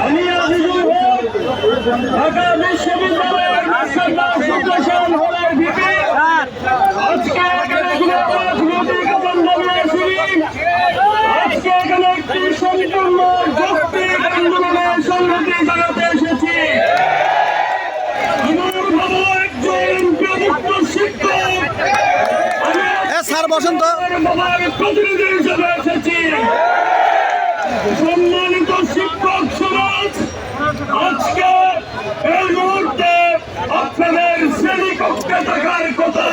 আমি আজিজুল হক ঢাকা বিশ্ববিদ্যালয়ের মাস্টার সুদর্শন হলের ভিপি আজকে এখানে রাজনৈতিক আন্দোলনে আসিনি। আজকে এখানে একটি সম্পূর্ণ যৌক্তিক আন্দোলনের সংহতি জানাতে এসেছি। আমার বাবা একজন প্রযুক্ত শিক্ষক, স্যার বসন্ত বাবার প্রতিনিধি হিসেবে এসেছি। সম্মানিত শিক্ষক সমাজ, আজকে এই মুহূর্তে আপনাদের শ্রেণীকক্ষে থাকার কথা,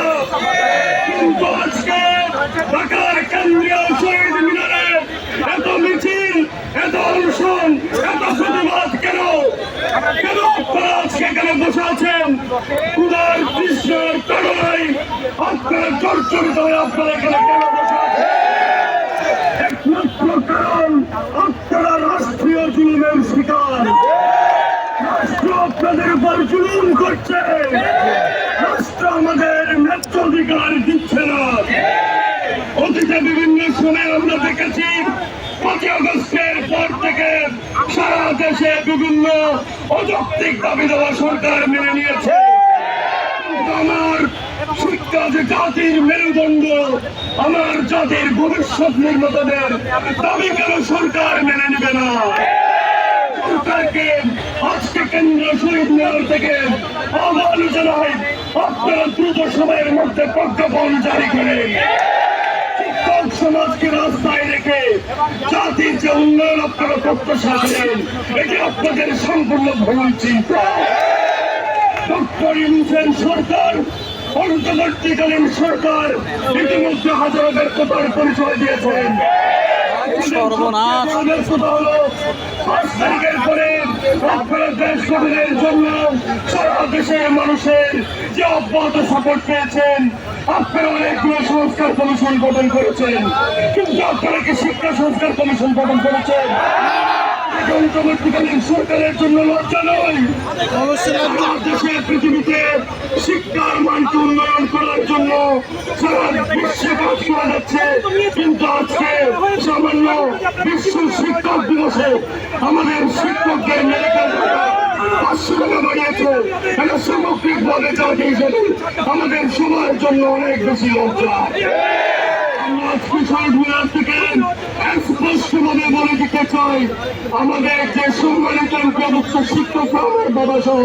কিন্তু আজকে ঢাকার কেন্দ্রীয় শহীদ মিনারে এত মিছিল, এত অনশন, এত প্রতিবাদ কেন? কেন আপনারা আজকে এখানে বসে আছেন? ক্ষুধার তৃষ্ণার তাড়নায় আপনারা জর্জরিত হয়ে আপনারা এখানে কেন বসে আছেন? একমাত্র কারণ আপনারা রাষ্ট্রীয় জুলুমের শিকার। রাষ্ট্র আপনাদের উপর জুলুম করছে, রাষ্ট্র আমাদের ন্যায্য অধিকার দিচ্ছে না। অতীতে বিভিন্ন সময় আমরা দেখেছি 5ই আগস্টের পর থেকে সারা দেশে বিভিন্ন অযৌক্তিক দাবি দেওয়া সরকার মেনে নিয়েছে। আমার শিক্ষা যে জাতির মেরুদণ্ড, আমার জাতির ভবিষ্যৎ নির্মাতাদের দাবি কেন সরকার মেনে নেবে না? সরকারকে আজকে কেন্দ্রীয় শহীদ মিনার থেকে আহ্বান জানাই, আপনারা দ্রুত সময়ের মধ্যে প্রজ্ঞাপন জারি করেন। শিক্ষক সমাজকে রাস্তায় রেখে জাতির যে উন্নয়ন আপনারা প্রত্যাশা করেন, এটি আপনাদের সম্পূর্ণ ভুল চিন্তা। ডক্টর ইউনূসের সরকার, অন্তর্বর্তীকালীন সরকার ইতিমধ্যে হাজার ব্যর্থতার পরিচয় দিয়েছেন। সর্বনাশ। 5 তারিখের পরে আপনারা দেশ গঠনের জন্য সারা দেশের মানুষের যে অব্যাহত সাপোর্ট পেয়েছেন, আপনারা অনেকগুলো সংস্কার কমিশন গঠন করেছেন, কিন্তু আপনারা কি শিক্ষা সংস্কার কমিশন গঠন করেছেন? অন্তর্বর্তীকালীন সরকারের জন্য লজ্জা নয়? দেশের পৃথিবীতে শিক্ষার মানকে উন্নয়ন করার জন্য সারা বিশ্বে কাজ করা যাচ্ছে, কিন্তু আজকে সামান্য বিশ্ব শিক্ষক দিবসে আমাদের শিক্ষকদের মেডিকেল 500 টাকা বাড়িয়েছে। এটা সামগ্রিক ভাবে জাতি হিসেবে আমাদের সবার জন্য অনেক বেশি লজ্জা। আজকে শহীদ মিনার থেকে স্পষ্টভাবে বলে দিতে চাই, আমাদের যে সম্মানিত প্রযুক্ত শিক্ষক আমার বাবা সহ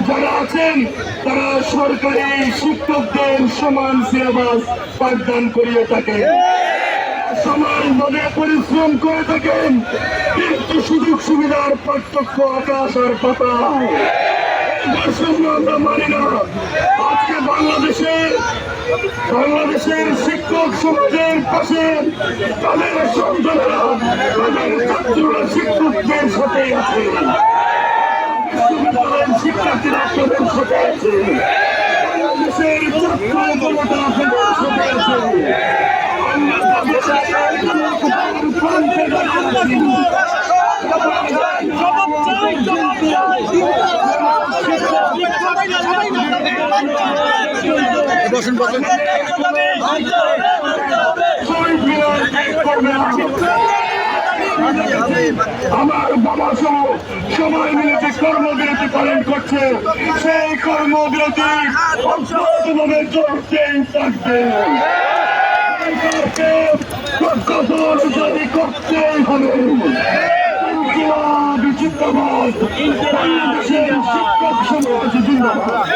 যারা আছেন, তারা সরকারি শিক্ষকদের সমান সিলেবাস পাঠদান করিয়ে থাকেন, সমানভাবে পরিশ্রম করে থাকেন, কিন্তু সুযোগ সুবিধার পার্থক্য আকাশ আর পাতাল। আমরা মানি না। আজকে বাংলাদেশের শিক্ষক সমাজের পাশে তাদের সন্তানরা, তাদের ছাত্ররা শিক্ষকদের সাথে আছে, বিশ্ববিদ্যালয়ের শিক্ষার্থীরা আপনাদের সাথে আছে, বাংলাদেশের ছাত্র জনতা আপনাদের সাথে আছে। আমরা তাদের বসেন বসেন। আমার বাবা সহ সবাই মিলে যে কর্মবিরতি পালন করছে, সেই কর্মবিরতি অব্যাহতভাবে চলতেই থাকবে। জারি করতেই হবে। ইনকিলাবি জিন্দাবাদ। বাংলাদেশের শিক্ষক সমাজ জিন্দাবাদ।